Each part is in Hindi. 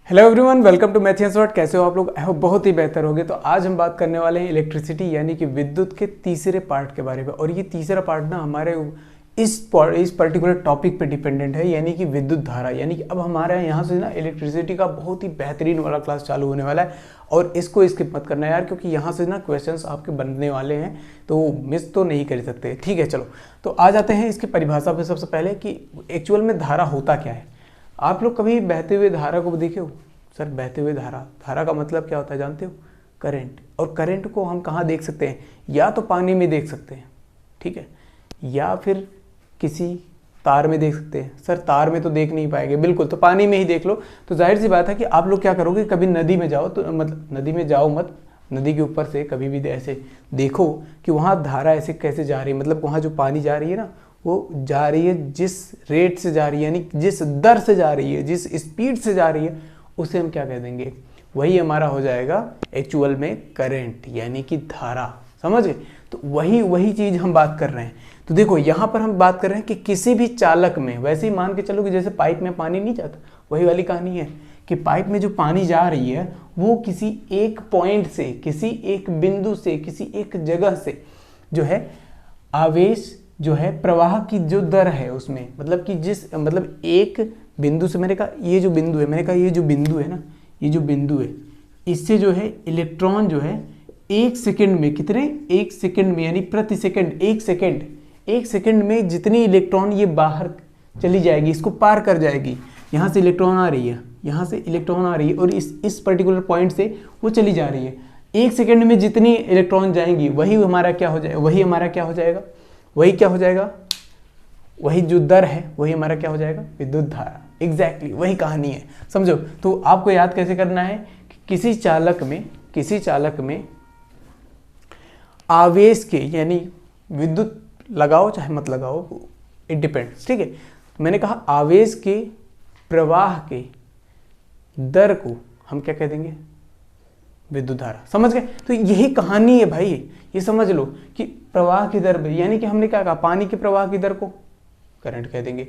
Hello everyone, welcome to Mathians World. कैसे हो आप लोग? आई होप बहुत ही बेहतर होगे। तो आज हम बात करने वाले हैं इलेक्ट्रिसिटी यानी कि विद्युत के तीसरे पार्ट के बारे में। और ये तीसरा पार्ट ना हमारे इस पर्टिकुलर टॉपिक पे डिपेंडेंट है, यानी कि विद्युत धारा। यानी कि अब हमारे यहाँ से ना इलेक्ट्रिसिटी का बहुत ही बेहतरीन वाला क्लास चालू होने वाला है और इसको स्किप मत करना यार, क्योंकि यहाँ से ना क्वेश्चंस आपके बनने वाले हैं, तो मिस तो नहीं कर सकते। ठीक है, चलो तो आ जाते हैं इसकी परिभाषा पे। सबसे पहले कि एक्चुअल में धारा होता क्या है। आप लोग कभी बहते हुए धारा को देखे हो? सर बहते हुए धारा, धारा का मतलब क्या होता है जानते हो? करंट। और करंट को हम कहाँ देख सकते हैं? या तो पानी में देख सकते हैं, ठीक है, या फिर किसी तार में देख सकते हैं। सर तार में तो देख नहीं पाएंगे, बिल्कुल, तो पानी में ही देख लो। तो जाहिर सी बात है कि आप लोग क्या करोगे, कभी नदी में जाओ तो मतलब नदी में जाओ मत, नदी के ऊपर से कभी भी ऐसे देखो कि वहाँ धारा ऐसे कैसे जा रही है। मतलब वहाँ जो पानी जा रही है ना, वो जा रही है जिस रेट से जा रही है, यानी जिस दर से जा रही है, जिस स्पीड से जा रही है, उसे हम क्या कह देंगे? वही हमारा हो जाएगा एक्चुअल में करंट, यानी कि धारा। समझ गए? तो वही चीज हम बात कर रहे हैं। तो देखो यहाँ पर हम बात कर रहे हैं कि किसी भी चालक में, वैसे ही मान के चलो कि जैसे पाइप में पानी नहीं जाता, वही वाली कहानी है कि पाइप में जो पानी जा रही है वो किसी एक पॉइंट से, किसी एक बिंदु से, किसी एक जगह से जो है आवेश जो है, प्रवाह की जो दर है उसमें, मतलब कि जिस मतलब एक बिंदु से, मैंने कहा ये जो बिंदु है, मैंने कहा ये जो बिंदु है ना, ये जो बिंदु है, इससे जो है इलेक्ट्रॉन जो है एक सेकंड में कितने, एक सेकंड में यानी प्रति सेकंड, एक सेकंड में जितनी इलेक्ट्रॉन ये बाहर चली जाएगी, इसको पार कर जाएगी। यहाँ से इलेक्ट्रॉन आ रही है, यहाँ से इलेक्ट्रॉन आ रही है और इस पर्टिकुलर पॉइंट से वो चली जा रही है। एक सेकंड में जितनी इलेक्ट्रॉन जाएंगी वही हमारा क्या हो जाएगा, वही हमारा क्या हो जाएगा, वही क्या हो जाएगा, वही जो दर है वही हमारा क्या हो जाएगा? विद्युत धारा। एग्जैक्टली वही कहानी है, समझो। तो आपको याद कैसे करना है कि किसी चालक में आवेश के, यानी विद्युत लगाओ चाहे मत लगाओ, इट डिपेंड्स, ठीक है। मैंने कहा आवेश के प्रवाह के दर को हम क्या कह देंगे? विद्युत धारा। समझ गए? तो यही कहानी है भाई, ये समझ लो कि प्रवाह की दर, यानी कि हमने क्या कहा, पानी के प्रवाह की दर को करंट कह देंगे,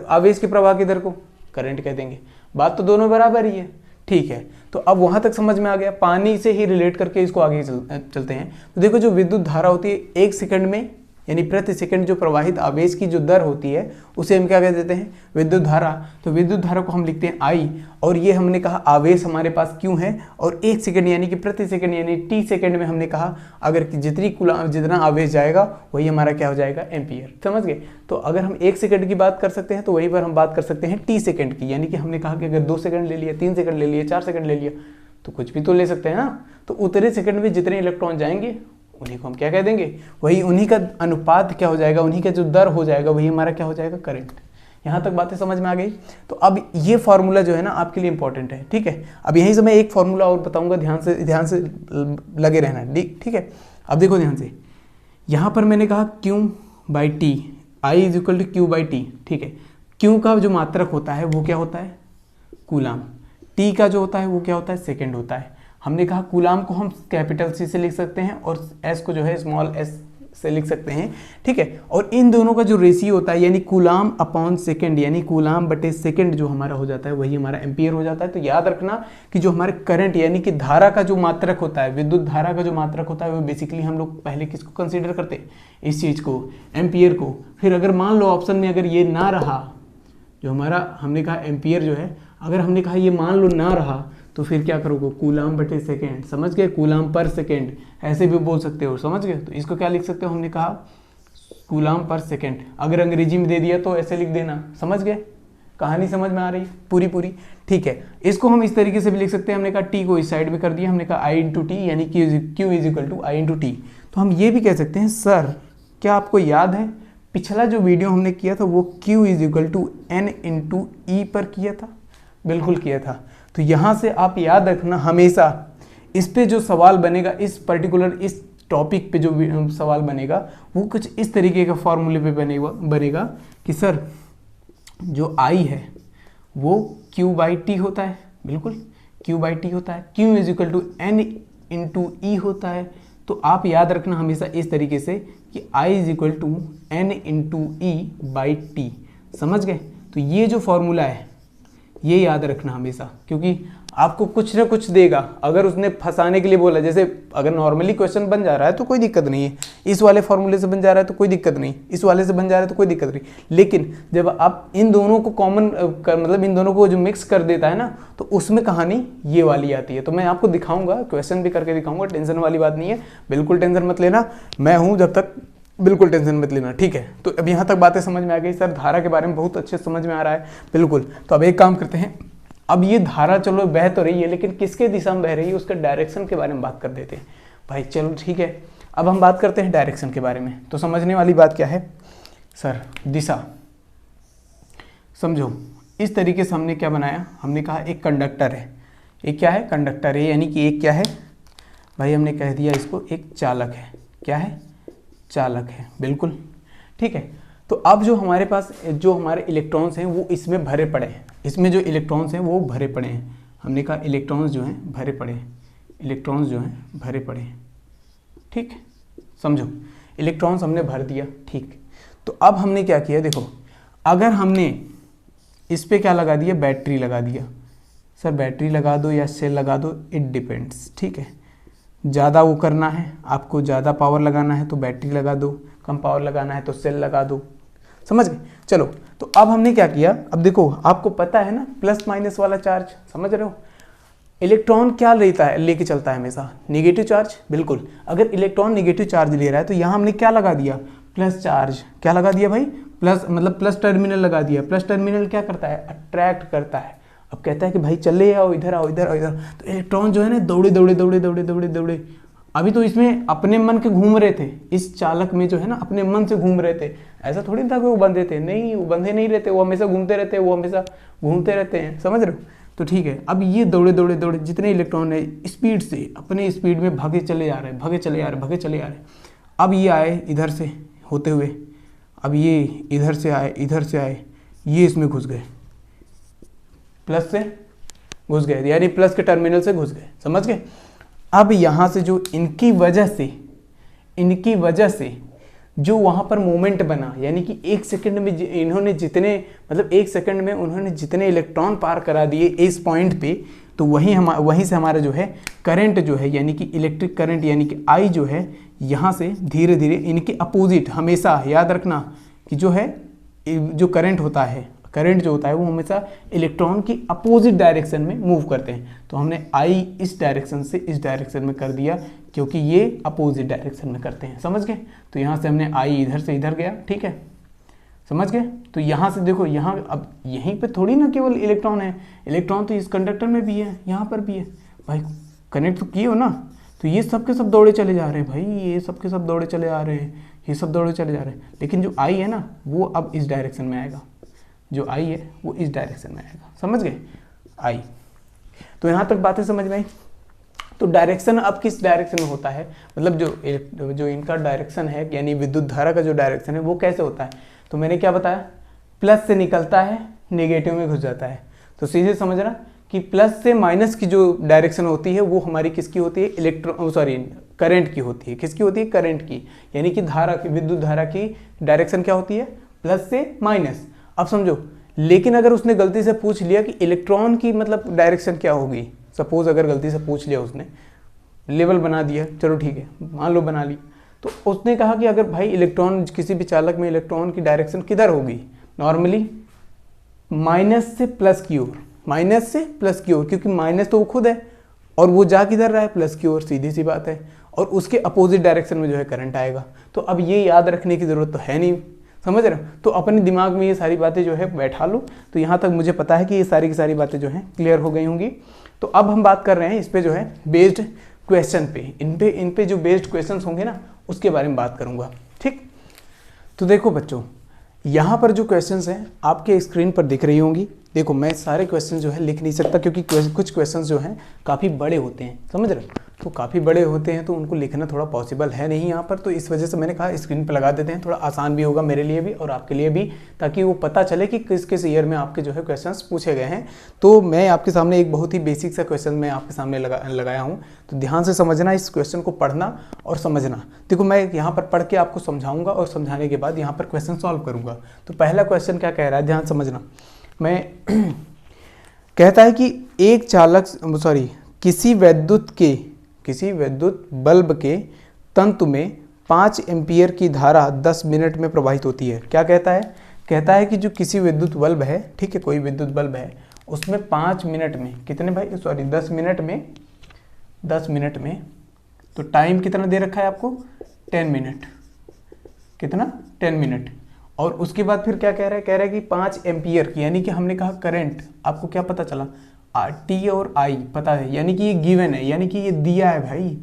आवेश के प्रवाह की दर को करंट कह देंगे। बात तो दोनों बराबर ही है, ठीक है। तो अब वहां तक समझ में आ गया। पानी से ही रिलेट करके इसको आगे चलते हैं। तो देखो जो विद्युत धारा होती है एक सेकंड में, यानी प्रति सेकंड जो प्रवाहित आवेश की जो दर होती है उसे हम क्या कह देते हैं? विद्युत धारा। तो विद्युत धारा को हम लिखते हैं I, और ये हमने कहा आवेश हमारे पास क्यों है, और एक सेकंड यानी कि प्रति सेकंड यानी टी सेकंड में हमने कहा अगर जितना आवेश जाएगा वही हमारा क्या हो जाएगा? एम्पियर। समझ गए? तो अगर हम एक सेकंड की बात कर सकते हैं तो वहीं पर हम बात कर सकते हैं टी सेकंड की, यानी कि हमने कहा कि अगर 2 सेकंड ले लिया, 3 सेकंड ले लिया, 4 सेकंड ले लिया, तो कुछ भी तो ले सकते हैं ना। तो उतने सेकंड में जितने इलेक्ट्रॉन जाएंगे उन्हीं को हम क्या कह देंगे? वही उन्हीं का अनुपात क्या हो जाएगा, उन्हीं का जो दर हो जाएगा वही हमारा क्या हो जाएगा? करंट। यहाँ तक बातें समझ में आ गई? तो अब ये फॉर्मूला जो है ना आपके लिए इंपॉर्टेंट है, ठीक है। अब यहीं से मैं एक फॉर्मूला और बताऊंगा, ध्यान से लगे रहना, ठीक है। अब देखो ध्यान से, यहाँ पर मैंने कहा Q/T, I = Q/T, ठीक है। Q का जो मात्रक होता है वो क्या होता है? कूलाम। T का जो होता है वो क्या होता है? सेकेंड होता है। हमने कहा कूलाम को हम कैपिटल C से लिख सकते हैं और S को जो है स्मॉल s से लिख सकते हैं, ठीक है। और इन दोनों का जो रेशियो होता है, यानी कूलाम अपॉन सेकेंड, यानी कूलाम बटे सेकेंड जो हमारा हो जाता है वही हमारा एम्पियर हो जाता है। तो याद रखना कि जो हमारे करंट यानी कि धारा का जो मात्रक होता है, विद्युत धारा का जो मात्रक होता है, वो बेसिकली हम लोग पहले किसको कंसिडर करते हैं? इस चीज़ को, एम्पियर को। फिर अगर मान लो ऑप्शन में अगर ये ना रहा, जो हमारा हमने कहा एम्पियर जो है, अगर हमने कहा ये मान लो ना रहा, तो फिर क्या करोगे? कूलाम बटे सेकेंड। समझ गए? कूलाम पर सेकेंड ऐसे भी बोल सकते हो, समझ गए? तो इसको क्या लिख सकते हो? हमने कहा कूलाम पर सेकेंड। अगर अंग्रेजी में दे दिया तो ऐसे लिख देना। समझ गए? कहानी समझ में आ रही पूरी, ठीक है। इसको हम इस तरीके से भी लिख सकते हैं। हमने कहा टी को इस साइड में कर दिया, हमने कहा I × T यानी Q = I × T। तो हम ये भी कह सकते हैं, सर क्या आपको याद है पिछला जो वीडियो हमने किया था वो Q = N × E पर किया था? बिल्कुल किया था। तो यहाँ से आप याद रखना हमेशा, इस पे जो सवाल बनेगा, इस पर्टिकुलर इस टॉपिक पे जो सवाल बनेगा वो कुछ इस तरीके का फॉर्मूले पे बनेगा कि सर जो I है वो Q/T होता है, बिल्कुल Q/T होता है, Q = N × E होता है। तो आप याद रखना हमेशा इस तरीके से कि I = N × E/T। समझ गए? तो ये जो फॉर्मूला है ये याद रखना हमेशा, क्योंकि आपको कुछ ना कुछ देगा। अगर उसने फंसाने के लिए बोला, जैसे अगर नॉर्मली क्वेश्चन बन जा रहा है तो कोई दिक्कत नहीं है, इस वाले फॉर्मूले से बन जा रहा है तो कोई दिक्कत नहीं, इस वाले से बन जा रहा है तो कोई दिक्कत नहीं, लेकिन जब आप इन दोनों को कॉमन मतलब इन दोनों को जो मिक्स कर देता है ना, तो उसमें कहानी ये वाली आती है। तो मैं आपको दिखाऊंगा, क्वेश्चन भी करके दिखाऊंगा, टेंशन वाली बात नहीं है, बिल्कुल टेंशन मत लेना, मैं हूँ जब तक, बिल्कुल टेंशन मत लेना, ठीक है। तो अब यहाँ तक बातें समझ में आ गई, सर धारा के बारे में बहुत अच्छे समझ में आ रहा है, बिल्कुल। तो अब एक काम करते हैं, अब ये धारा चलो बह तो रही है, लेकिन किसके दिशा में बह रही है उसके डायरेक्शन के बारे में बात कर देते हैं भाई। चलो ठीक है, अब हम बात करते हैं डायरेक्शन के बारे में। तो समझने वाली बात क्या है सर, दिशा समझो। इस तरीके से हमने क्या बनाया, हमने कहा एक कंडक्टर है, एक क्या है, कंडक्टर है, यानी कि एक क्या है भाई, हमने कह दिया इसको एक चालक है। क्या है, चालक है, बिल्कुल ठीक है। तो अब जो हमारे पास जो हमारे इलेक्ट्रॉन्स हैं वो इसमें भरे पड़े हैं, इसमें जो इलेक्ट्रॉन्स हैं वो भरे पड़े हैं। हमने कहा इलेक्ट्रॉन्स जो हैं भरे पड़े हैं, इलेक्ट्रॉन्स जो हैं भरे पड़े हैं, ठीक, समझो इलेक्ट्रॉन्स हमने भर दिया, ठीक। तो अब हमने क्या किया, देखो अगर हमने इस पे क्या लगा दिया, बैटरी लगा दिया, सर बैटरी लगा दो या सेल लगा दो, इट डिपेंड्स, ठीक है। ज़्यादा वो करना है आपको, ज़्यादा पावर लगाना है तो बैटरी लगा दो, कम पावर लगाना है तो सेल लगा दो, समझ गए। चलो तो अब हमने क्या किया, अब देखो आपको पता है ना प्लस माइनस वाला चार्ज, समझ रहे हो। इलेक्ट्रॉन क्या लेता है, लेके चलता है हमेशा, नेगेटिव चार्ज, बिल्कुल। अगर इलेक्ट्रॉन नेगेटिव चार्ज ले रहा है तो यहाँ हमने क्या लगा दिया, प्लस चार्ज। क्या लगा दिया भाई, प्लस, मतलब प्लस टर्मिनल लगा दिया। प्लस टर्मिनल क्या करता है, अट्रैक्ट करता है। अब कहता है कि भाई चले आओ, इधर आओ, इधर आओ, इधर। तो इलेक्ट्रॉन जो है ना दौड़े दौड़े दौड़े दौड़े दौड़े दौड़े, अभी तो इसमें अपने मन के घूम रहे थे, इस चालक में जो है ना अपने मन से घूम रहे थे। ऐसा थोड़ी था कि वो बंधे थे, नहीं वो बंधे नहीं रहते, वो हमेशा घूमते रहते हैं, वो हमेशा घूमते रहते हैं, समझ रहे हो। तो ठीक है, अब ये दौड़े दौड़े दौड़े जितने इलेक्ट्रॉन है स्पीड से, अपने स्पीड में भागे चले जा रहे हैं, भागे चले जा रहे हैं, भागे चले जा रहे हैं। अब ये आए इधर से होते हुए, अब ये इधर से आए, इधर से आए, ये इसमें घुस गए, प्लस से घुस गए, यानी प्लस के टर्मिनल से घुस गए, समझ गए। अब यहाँ से जो इनकी वजह से जो वहाँ पर मोमेंट बना, यानी कि एक सेकंड में इन्होंने जितने, मतलब एक सेकंड में उन्होंने जितने इलेक्ट्रॉन पार करा दिए इस पॉइंट पे, तो वहीं से हमारा जो है करंट जो है, यानी कि इलेक्ट्रिक करंट, यानी कि आई जो है यहाँ से धीरे धीरे इनके अपोजिट, हमेशा याद रखना कि जो है जो करंट होता है, करंट जो होता है वो हमेशा इलेक्ट्रॉन की अपोजिट डायरेक्शन में मूव करते हैं। तो हमने आई इस डायरेक्शन से इस डायरेक्शन में कर दिया, क्योंकि ये अपोजिट डायरेक्शन में करते हैं, समझ गए। तो यहाँ से हमने आई इधर से इधर गया, ठीक है, समझ गए। तो यहाँ से देखो, यहाँ अब यहीं पे थोड़ी ना केवल इलेक्ट्रॉन है, इलेक्ट्रॉन तो इस कंडक्टर में भी है, यहाँ पर भी है भाई, कनेक्ट तो किए हो ना। तो ये सब के सब दौड़े चले जा रहे हैं भाई, ये सब के सब दौड़े चले जा रहे हैं, ये सब दौड़े चले जा रहे हैं। लेकिन जो आई है ना वो अब इस डायरेक्शन में आएगा, जो आई है वो इस डायरेक्शन में आएगा, समझ गए, आई। तो यहाँ तक बातें समझ में आई। तो डायरेक्शन अब किस डायरेक्शन में होता है, मतलब जो इनका डायरेक्शन है, यानी विद्युत धारा का जो डायरेक्शन है वो कैसे होता है। तो मैंने क्या बताया, प्लस से निकलता है, नेगेटिव में घुस जाता है। तो सीधे समझना कि प्लस से माइनस की जो डायरेक्शन होती है वो हमारी किसकी होती है, करंट की होती है। किसकी होती है, करंट की, यानी कि धारा की, विद्युत धारा की डायरेक्शन क्या होती है, प्लस से माइनस। अब समझो, लेकिन अगर उसने गलती से पूछ लिया कि इलेक्ट्रॉन की मतलब डायरेक्शन क्या होगी, सपोज अगर गलती से पूछ लिया उसने, लेवल बना दिया, चलो ठीक है मान लो बना ली, तो उसने कहा कि अगर भाई इलेक्ट्रॉन, किसी भी चालक में इलेक्ट्रॉन की डायरेक्शन किधर होगी, नॉर्मली माइनस से प्लस की ओर, माइनस से प्लस की ओर, क्योंकि माइनस तो वो खुद है और वो जा किधर रहा है, प्लस की ओर, सीधी सी बात है। और उसके अपोजिट डायरेक्शन में जो है करंट आएगा। तो अब ये याद रखने की ज़रूरत तो है नहीं, समझ रहे हो। तो अपने दिमाग में ये सारी बातें जो है बैठा लो। तो यहाँ तक मुझे पता है कि ये सारी की सारी बातें जो हैं क्लियर हो गई होंगी। तो अब हम बात कर रहे हैं इस पे जो है बेस्ड क्वेश्चन पे, इन पे जो बेस्ड क्वेश्चन होंगे ना उसके बारे में बात करूँगा, ठीक। तो देखो बच्चों, यहाँ पर जो क्वेश्चंस हैं आपके स्क्रीन पर दिख रही होंगी। देखो मैं सारे क्वेश्चन जो है लिख नहीं सकता, क्योंकि कुछ क्वेश्चंस जो हैं काफ़ी बड़े होते हैं, समझ रहे हो। तो काफ़ी बड़े होते हैं तो उनको लिखना थोड़ा पॉसिबल है नहीं यहाँ पर। तो इस वजह से मैंने कहा स्क्रीन पर लगा देते हैं, थोड़ा आसान भी होगा मेरे लिए भी और आपके लिए भी, ताकि वो पता चले कि किस किस ईयर में आपके जो है क्वेश्चंस पूछे गए हैं। तो मैं आपके सामने एक बहुत ही बेसिक सा क्वेश्चन मैं आपके सामने लगाया हूँ। तो ध्यान से समझना, इस क्वेश्चन को पढ़ना और समझना। देखो मैं यहाँ पर पढ़ के आपको समझाऊंगा और समझाने के बाद यहाँ पर क्वेश्चन सॉल्व करूँगा। तो पहला क्वेश्चन क्या कह रहा है, ध्यान समझना। मैं कहता है कि एक चालक किसी विद्युत बल्ब के तंतु में 5 एम्पीयर की धारा 10 मिनट में प्रवाहित होती है। क्या कहता है? कहता है कि जो किसी विद्युत बल्ब है, ठीक है, कोई विद्युत बल्ब है, उसमें 5 मिनट में कितने भाई, 10 मिनट में, तो टाइम कितना दे रखा है आपको, 10 मिनट, कितना, 10 मिनट। और उसके बाद फिर क्या कह रहा है? कह रहा है कि 5 एम्पियर की, यानी कि हमने कहा करंट, आपको क्या पता चला, टी और आई पता है, यानी कि ये गिवन है, यानी कि ये दिया है भाई।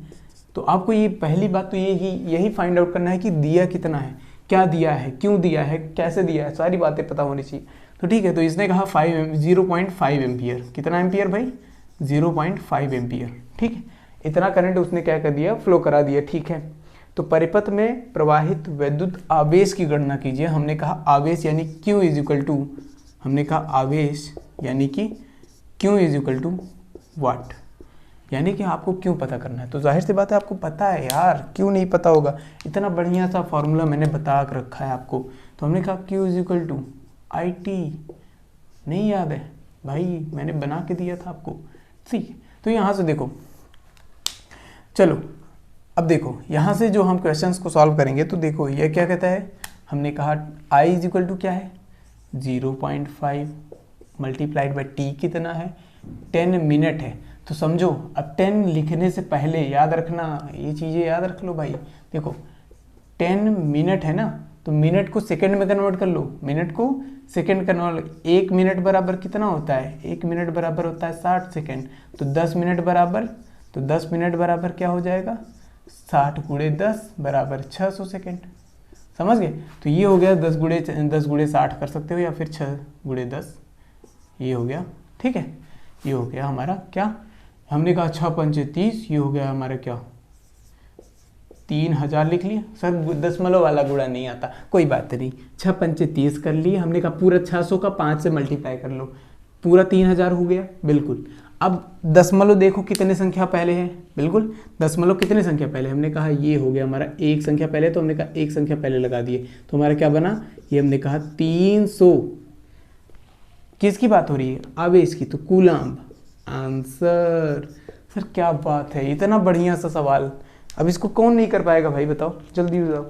तो आपको ये पहली बात तो यही फाइंड आउट करना है कि दिया कितना है, क्या दिया है, क्यों दिया है, कैसे दिया है, सारी बातें पता होनी चाहिए। तो ठीक है, तो इसने कहा 0.5 एम्पियर, कितना एम्पियर भाई, 0.5 एम्पियर, ठीक है, इतना करंट उसने क्या कर दिया, फ्लो करा दिया, ठीक है। तो परिपथ में प्रवाहित विद्युत आवेश की गणना कीजिए। हमने कहा आवेश यानी Q इज इक्वल टू, हमने कहा आवेश यानी कि Q इज इक्वल टू वाट, यानी कि आपको क्यों पता करना है। तो जाहिर सी बात है आपको पता है यार, क्यों नहीं पता होगा, इतना बढ़िया सा फॉर्मूला मैंने बता रखा है आपको। तो हमने कहा Q is equal to IT, नहीं याद है भाई, मैंने बना के दिया था आपको, ठीक है। तो यहाँ से देखो, चलो अब देखो यहाँ से जो हम क्वेश्चंस को सॉल्व करेंगे, तो देखो ये क्या कहता है, हमने कहा I इज इक्वल टू क्या है, 0.5 मल्टीप्लाइड बाई T कितना है, 10 मिनट है। तो समझो अब 10 लिखने से पहले याद रखना, ये चीज़ें याद रख लो भाई। देखो 10 मिनट है ना, तो मिनट को सेकंड में कन्वर्ट कर लो, मिनट को सेकंड कन्वर्ट, 1 मिनट बराबर कितना होता है, 1 मिनट बराबर होता है 60 सेकंड। तो 10 मिनट बराबर, तो 10 मिनट बराबर क्या हो जाएगा, 60 गुणे 10 बराबर 600 सेकंड, समझ गए। तो ये हो गया 10 गुणे 60 कर सकते हो, या फिर 6 गुणे 10, ये हो गया, ठीक है। ये हो गया हमारा क्या, हमने कहा 6 पंचे 30, ये हो गया हमारा क्या, 3000 लिख लिया। सर दशमलव वाला गुणा नहीं आता, कोई बात नहीं, 6 पंचे 30 कर लिए। हमने कहा पूरा 600 का 5 से मल्टीप्लाई कर लो, पूरा 3000 हो गया, बिल्कुल। अब दशमलव देखो कितने संख्या पहले है, बिल्कुल दशमलव कितने संख्या पहले, हमने कहा ये हो गया हमारा एक संख्या पहले, तो हमने कहा एक संख्या पहले लगा दिए, तो हमारा क्या बना, ये हमने कहा 300। किसकी बात हो रही है, आवेश की, तो कूलम्ब आंसर। सर क्या बात है, इतना बढ़िया सा सवाल, अब इसको कौन नहीं कर पाएगा भाई, बताओ जल्दी बताओ,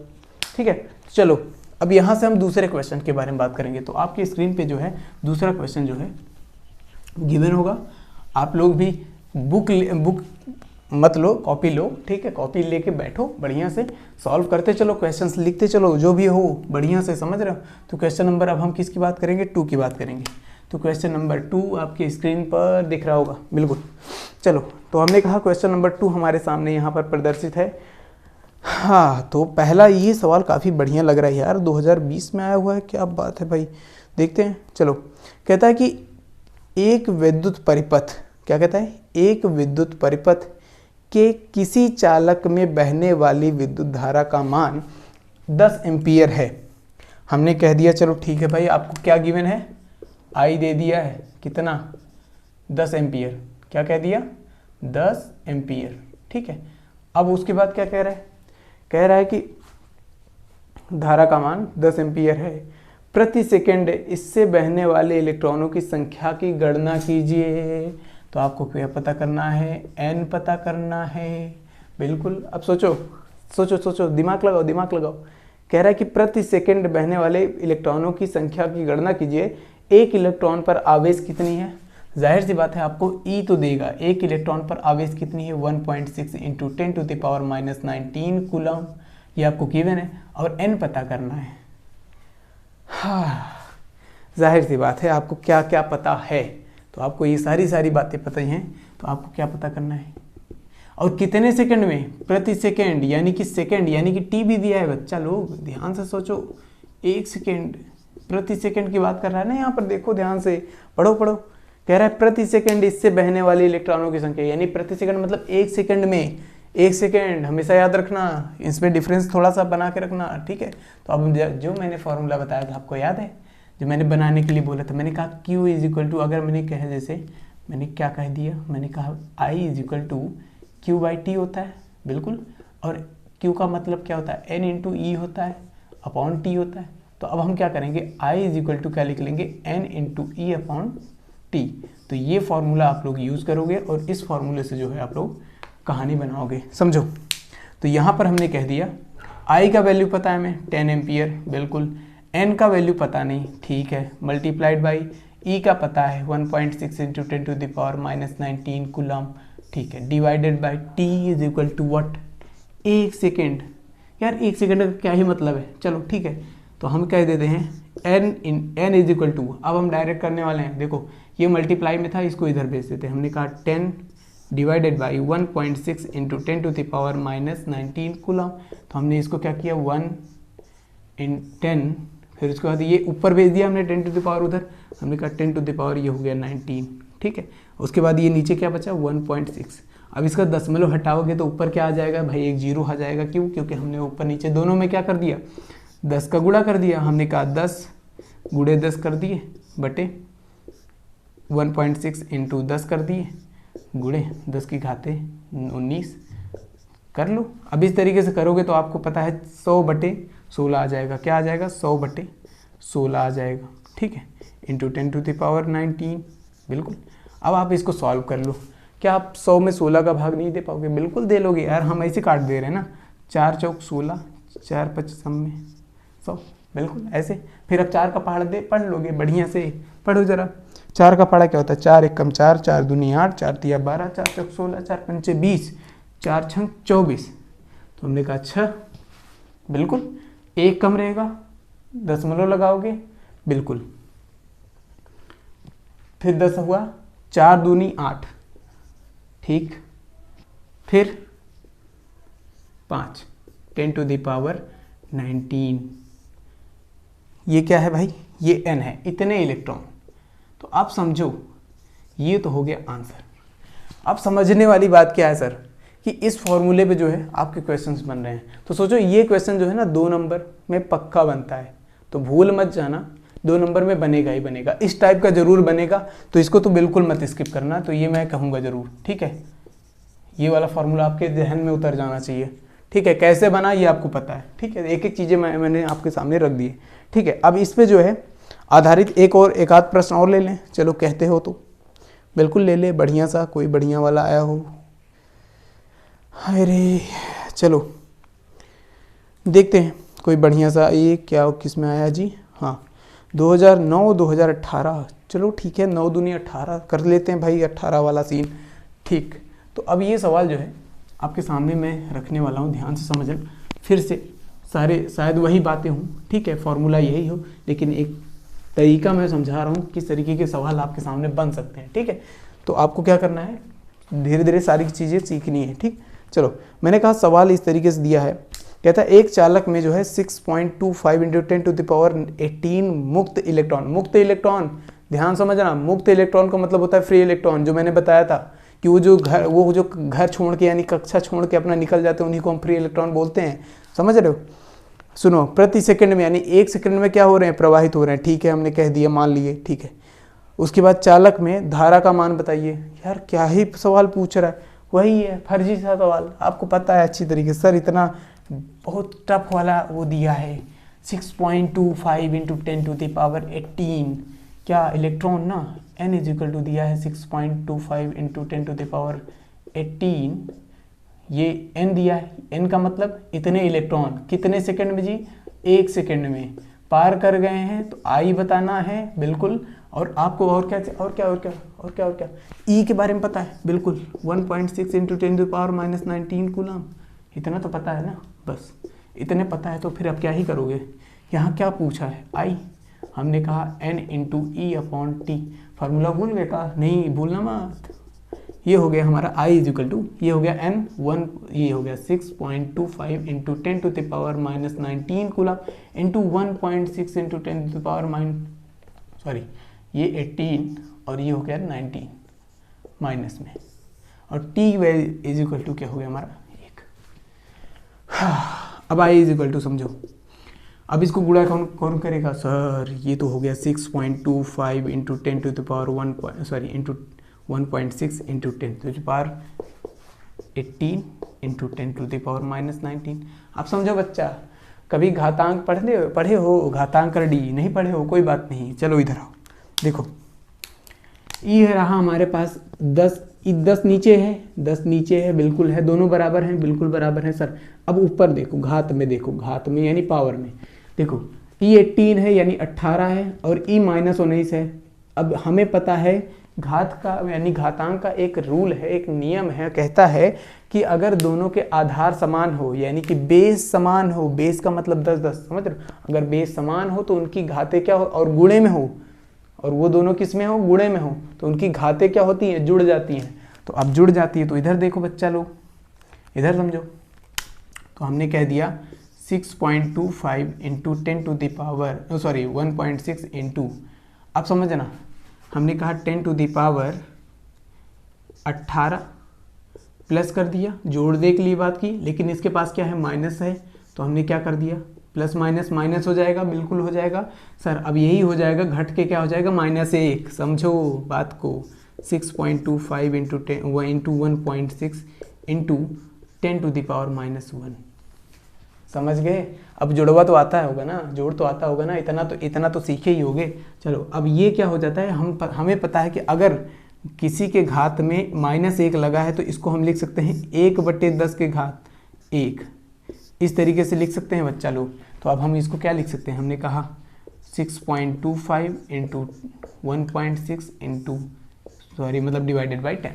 ठीक है। चलो अब यहाँ से हम दूसरे क्वेश्चन के बारे में बात करेंगे। तो आपकी स्क्रीन पे जो है दूसरा क्वेश्चन जो है गिवन होगा, आप लोग भी बुक मत लो, कॉपी लो, ठीक है, कॉपी लेके बैठो, बढ़िया से सॉल्व करते चलो, क्वेश्चंस लिखते चलो, जो भी हो बढ़िया से, समझ रहे हो। तो क्वेश्चन नंबर अब हम किसकी बात करेंगे, 2 की बात करेंगे। तो क्वेश्चन नंबर 2 आपकी स्क्रीन पर दिख रहा होगा, बिल्कुल। चलो तो हमने कहा क्वेश्चन नंबर 2 हमारे सामने यहाँ पर प्रदर्शित है। हाँ, तो पहला ये सवाल काफ़ी बढ़िया लग रहा है यार, 2020 में आया हुआ है, क्या बात है भाई, देखते हैं। चलो कहता है कि एक विद्युत परिपथ, क्या कहता है, एक विद्युत परिपथ के किसी चालक में बहने वाली विद्युत धारा का मान 10 एम्पीयर है। हमने कह दिया चलो ठीक है भाई, आपको क्या गिवन है, आई दे दिया है, कितना, 10 एम्पीयर, क्या कह दिया, 10 एम्पीयर, ठीक है। अब उसके बाद क्या कह रहा है, कह रहा है कि धारा का मान 10 एम्पीयर है, प्रति सेकंड इससे बहने वाले इलेक्ट्रॉनों की संख्या की गणना कीजिए। तो आपको क्या पता करना है, n पता करना है, बिल्कुल। अब सोचो सोचो सोचो, दिमाग लगाओ दिमाग लगाओ। कह रहा है कि प्रति सेकंड बहने वाले इलेक्ट्रॉनों की संख्या की गणना कीजिए, एक इलेक्ट्रॉन पर आवेश कितनी है। जाहिर सी बात है आपको E तो देगा, एक इलेक्ट्रॉन पर आवेश कितनी है, 1.6 इंटू 10⁻⁻19 कूलम, ये आपको गिवन है, और n पता करना है। हाँ, जाहिर सी बात है आपको क्या क्या पता है, तो आपको ये सारी बातें पता ही हैं, तो आपको क्या पता करना है, और कितने सेकंड में, प्रति सेकंड, यानी कि सेकंड यानी कि टी भी दिया है बच्चा लोग, ध्यान से सोचो, 1 सेकंड, प्रति सेकंड की बात कर रहा है ना यहाँ पर, देखो ध्यान से पढ़ो पढ़ो। कह रहा है प्रति सेकंड इससे बहने वाले इलेक्ट्रॉनों की संख्या, यानी प्रति सेकंड मतलब 1 सेकंड में, 1 सेकंड हमेशा याद रखना, इसमें डिफरेंस थोड़ा सा बना के रखना, ठीक है। तो अब जो मैंने फॉर्मूला बताया था आपको याद है, जो मैंने बनाने के लिए बोला था, मैंने कहा Q इज इक्वल टू, अगर मैंने कहा जैसे मैंने क्या कह दिया, मैंने कहा I is equal to Q/T होता है, बिल्कुल, और Q का मतलब क्या होता है, N इंटू E होता है, अपॉन T होता है। तो अब हम क्या करेंगे, I इज इक्वल टू क्या लिख लेंगे, N into E upon T। तो तो ये फॉर्मूला आप लोग यूज़ करोगे और इस फॉर्मूले से जो है आप लोग कहानी बनाओगे, समझो। तो यहाँ पर हमने कह दिया I का वैल्यू पता है हमें 10 एम्पियर, बिल्कुल। N का वैल्यू पता नहीं, ठीक है, मल्टीप्लाइड बाई E का पता है 1.6 into 10 to the power minus 19 coulomb, ठीक है, divided by T is equal to what, 1 second. यार 1 सेकेंड का क्या ही मतलब है, चलो ठीक है, तो हम कह देते हैं n इज इक्वल टू, अब हम डायरेक्ट करने वाले हैं, देखो ये मल्टीप्लाई में था, इसको इधर भेज देते हैं। हमने कहा 10 divided by 1.6 into 10 to the power minus 19 coulomb. तो हमने इसको क्या किया 1 इन 10, फिर उसके बाद ये ऊपर भेज दिया हमने 10 टू द पावर उधर, हमने कहा 10 टू द पावर ये हो गया 19, ठीक है। उसके बाद ये नीचे क्या बचा 1.6। अब इसका दशमलव हटाओगे तो ऊपर क्या आ जाएगा भाई, एक जीरो आ जाएगा। क्यों? क्योंकि हमने ऊपर नीचे दोनों में क्या कर दिया, 10 का गुणा कर दिया। हमने कहा 10 गुणे 10 कर दिए बटे 1.6 इंटू 10 कर दिए गुणे 10 की घाते 19 कर लो। अब इस तरीके से करोगे तो आपको पता है 100 बटे 16 आ जाएगा। क्या आ जाएगा 100 बटे 16 आ जाएगा, ठीक है, इंटू 10 टू द पावर 19, बिल्कुल। अब आप इसको सॉल्व कर लो। क्या आप 100 में 16 का भाग नहीं दे पाओगे? बिल्कुल दे लोगे यार, हम ऐसे काट दे रहे हैं ना, 4 चौक 16, 4 5 में 100, बिल्कुल ऐसे। फिर अब 4 का पहाड़ दे पढ़ लोगे, बढ़िया से पढ़ो जरा। 4 का पहाड़ा क्या होता है, 4 एकम 4, 4 दूनी 8, 4 तिया 12, 4 चौक 16, 4 पंचे 20, 4 छंग 24। तो हमने कहा अच्छा, बिल्कुल एक कम रहेगा, दशमलव लगाओगे, बिल्कुल। फिर 10 हुआ, 4 दूनी 8, ठीक, फिर 5 10 टू द पावर 19। ये क्या है भाई, ये n है, इतने इलेक्ट्रॉन। तो आप समझो ये तो हो गया आंसर। अब समझने वाली बात क्या है सर, कि इस फॉर्मूले पे जो है आपके क्वेश्चंस बन रहे हैं। तो सोचो ये क्वेश्चन जो है ना 2 नंबर में पक्का बनता है, तो भूल मत जाना 2 नंबर में बनेगा ही बनेगा, इस टाइप का जरूर बनेगा। तो इसको तो बिल्कुल मत स्किप करना, तो ये मैं कहूँगा जरूर, ठीक है। ये वाला फॉर्मूला आपके जहन में उतर जाना चाहिए, ठीक है। कैसे बना ये आपको पता है, ठीक है। एक एक चीज़ें मैंने आपके सामने रख दी, ठीक है। अब इस पे जो है आधारित एक आध प्रश्न और ले लें, चलो कहते हो तो बिल्कुल ले ले, बढ़िया सा कोई बढ़िया वाला आया हो। अरे चलो देखते हैं कोई बढ़िया सा, ये क्या किस में आया जी, हाँ 2009 2018, चलो ठीक है, 9 दूनी 18 कर लेते हैं भाई, 18 वाला सीन, ठीक। तो अब ये सवाल जो है आपके सामने मैं रखने वाला हूँ, ध्यान से समझना। फिर से सारे शायद वही बातें हों, ठीक है, फॉर्मूला यही हो, लेकिन एक तरीका मैं समझा रहा हूँ किस तरीके के सवाल आपके सामने बन सकते हैं, ठीक है। तो आपको क्या करना है, धीरे धीरे सारी चीज़ें सीखनी है, ठीक। चलो मैंने कहा सवाल इस तरीके से दिया है, कहता है एक चालक में जो है 6.25 इंटू 10 टू द पावर 18 मुक्त इलेक्ट्रॉन, ध्यान समझना, मुक्त इलेक्ट्रॉन का मतलब होता है फ्री इलेक्ट्रॉन। जो मैंने बताया था कि वो जो घर छोड़ के यानी कक्षा छोड़ के अपना निकल जाते हैं, उन्हीं को हम फ्री इलेक्ट्रॉन बोलते हैं, समझ रहे हो। सुनो, प्रति सेकंड में यानी 1 सेकंड में क्या हो रहे हैं, प्रवाहित हो रहे हैं, ठीक है, हमने कह दिया, मान लिए, ठीक है। उसके बाद चालक में धारा का मान बताइए। यार क्या ही सवाल पूछ रहा है, वही है फर्जी सा सवाल, आपको पता है अच्छी तरीके से सर, इतना बहुत टफ वाला वो दिया है। 6.25 इंटू 10 टू द पावर 18, क्या इलेक्ट्रॉन ना, n इज इक्वल टू दिया है 6.25 इंटू 10 टू द पावर 18, ये n दिया है, n का मतलब इतने इलेक्ट्रॉन कितने सेकंड में जी, 1 सेकंड में पार कर गए हैं, तो I बताना है बिल्कुल। और आपको और क्या E के बारे में पता है बिल्कुल, 1.6 into 10 to the power minus 19 coulomb, इतना तो पता है ना, बस इतने पता है। तो फिर अब क्या ही करोगे, यहाँ क्या पूछा है I, हमने कहा n इंटू ई अपॉन टी, फार्मूला भूल गए का, नहीं भूलना मत। ये हो गया हमारा I इज इक्वल टू, ये हो गया n1, ये हो गया 6.25 into 10 to the power minus 19 coulomb into 1.6 into 10 to the power ये 18 और ये हो गया 19 माइनस में, और t इज इक्वल टू क्या हो गया हमारा 1। अब I इज इक्वल टू समझो, अब इसको गुणा कौन करेगा सर, ये तो हो गया 6.25 into 10 to the power into 1.6 into 10 to the power 18 into 10 to the power minus 19। आप समझो बच्चा, कभी घातांक पढ़े हो, घातांक कर डी नहीं पढ़े हो, कोई बात नहीं, चलो इधर आओ, देखो ये रहा हमारे पास 10, 10 नीचे है, 10 नीचे है, बिल्कुल है, दोनों बराबर हैं, बिल्कुल बराबर हैं सर। अब ऊपर देखो, घात में देखो, घात में यानी पावर में देखो, ई 18 है यानी 18 है और ई -19 है। अब हमें पता है घात का यानी घातांक का एक रूल है, एक नियम है, कहता है कि अगर दोनों के आधार समान हो यानी कि बेस समान हो, बेस का मतलब 10 10, समझ रहे हो, अगर बेस समान हो तो उनकी घातें क्या हो, और गुणे में हो, और वो दोनों किस में हो, गुणे में हो, तो उनकी घातें क्या होती हैं, जुड़ जाती हैं। तो अब जुड़ जाती है तो इधर देखो बच्चा लोग, इधर समझो, तो हमने कह दिया 6.25 into 10 to the power 1.6 into, अब समझना, हमने कहा 10 टू द पावर 18 प्लस कर दिया, जोड़ दे के लिए बात की, लेकिन इसके पास क्या है, माइनस है, तो हमने क्या कर दिया, प्लस माइनस माइनस हो जाएगा, बिल्कुल हो जाएगा सर। अब यही हो जाएगा, घट के क्या हो जाएगा, -1, समझो बात को, 6.25 into 1.6 into 10 to the power -1, समझ गए। अब जुड़वा तो आता होगा ना, जोड़ तो आता होगा ना, इतना तो सीखे ही होगे। चलो अब ये क्या हो जाता है, हमें पता है कि अगर किसी के घात में -1 लगा है तो इसको हम लिख सकते हैं 1/10 के घात 1, इस तरीके से लिख सकते हैं बच्चा लोग। तो अब हम इसको क्या लिख सकते हैं, हमने कहा 6.25 इंटू 1.6 इंटू मतलब डिवाइडेड बाई 10,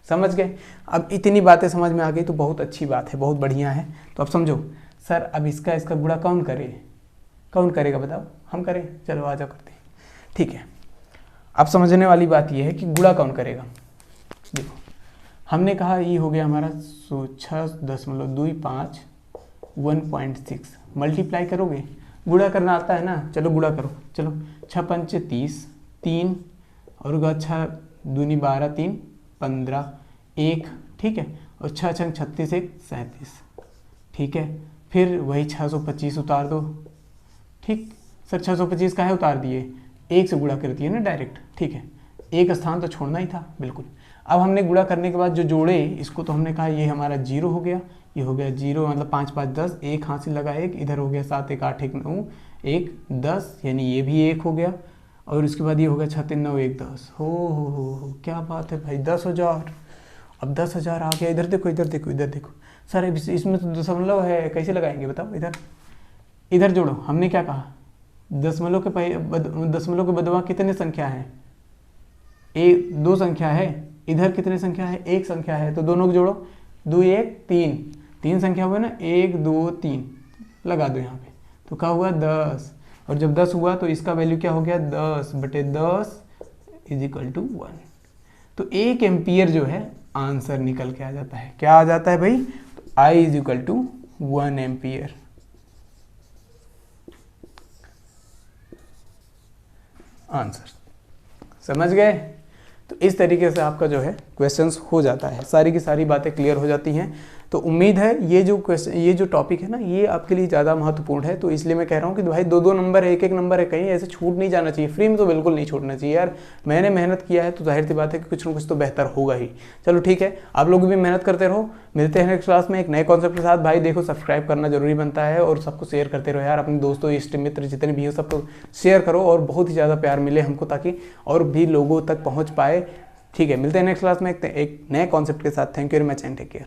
समझ गए। अब इतनी बातें समझ में आ गई तो बहुत अच्छी बात है, बहुत बढ़िया है। तो अब समझो सर, अब इसका गुणा कौन करे, कौन करेगा बताओ, हम करें, चलो आ जाओ करते हैं, ठीक है। अब समझने वाली बात यह है कि गुणा कौन करेगा। देखो हमने कहा ये हो गया हमारा 6.25 1.6, मल्टीप्लाई करोगे, गुणा करना आता है ना, चलो गुणा करो, चलो 6 पंचे 30, 3 और 6 दूनी 12, 3 15, 1, ठीक है, और 6 छंग 36, 1 37, ठीक है। फिर वही 625 उतार दो, ठीक सर, 625 का है उतार दिए, 1 से गुणा कर दिए ना डायरेक्ट, ठीक है, एक स्थान तो छोड़ना ही था, बिल्कुल। अब हमने गुणा करने के बाद जो जोड़े, इसको तो हमने कहा ये हमारा 0 हो गया, ये हो गया 0, मतलब 5 5 10, 1 हाथ से लगा 1, इधर हो गया 7 1 8 1 9 1 10, यानी ये भी 1 हो गया, और उसके बाद ये हो गया 6 3 9 1 10, हो क्या बात है भाई, 10,000। अब 10,000 आ गया, इधर देखो इधर देखो इधर देखो सर, इसमें तो दशमलव है, कैसे लगाएंगे बताओ, इधर जोड़ो। हमने क्या कहा, दशमलव के बदवा कितने संख्या है, एक 2 संख्या है, इधर कितने संख्या है, 1 संख्या है, तो दोनों को जोड़ो, 2 1 3, 3 संख्या हुआ ना, 1 2 3 लगा दो यहाँ पे, तो क्या हुआ 10, और जब 10 हुआ तो इसका वैल्यू क्या हो गया, 10/10 = 1। तो 1 एम्पियर जो है आंसर निकल के आ जाता है, क्या आ जाता है भाई, तो I = 1 एम्पियर। आंसर समझ गए। तो इस तरीके से आपका जो है क्वेश्चंस हो जाता है, सारी की सारी बातें क्लियर हो जाती हैं। तो उम्मीद है ये जो टॉपिक है ना, ये आपके लिए ज़्यादा महत्वपूर्ण है, तो इसलिए मैं कह रहा हूँ कि भाई 2 नंबर है, 1 नंबर है, कहीं ऐसे छूट नहीं जाना चाहिए, फ्री में तो बिल्कुल नहीं छूटना चाहिए यार। मैंने मेहनत किया है तो जाहिर सी बात है कि कुछ ना कुछ तो बेहतर होगा ही। चलो ठीक है, आप लोग भी मेहनत करते रहो, मिलते हैं नेक्स्ट क्लास में एक नए कॉन्सेप्ट के साथ। भाई देखो सब्सक्राइब करना जरूरी बनता है, और सबको शेयर करते रहो यार, अपने दोस्तों इष्ट मित्र जितने भी हो सबको शेयर करो, और बहुत ही ज़्यादा प्यार मिले हमको, ताकि और भी लोगों तक पहुँच पाए। ठीक है, मिलते हैं नेक्स्ट क्लास में एक नए कॉन्सेप्ट के साथ। Thank you very much and take care.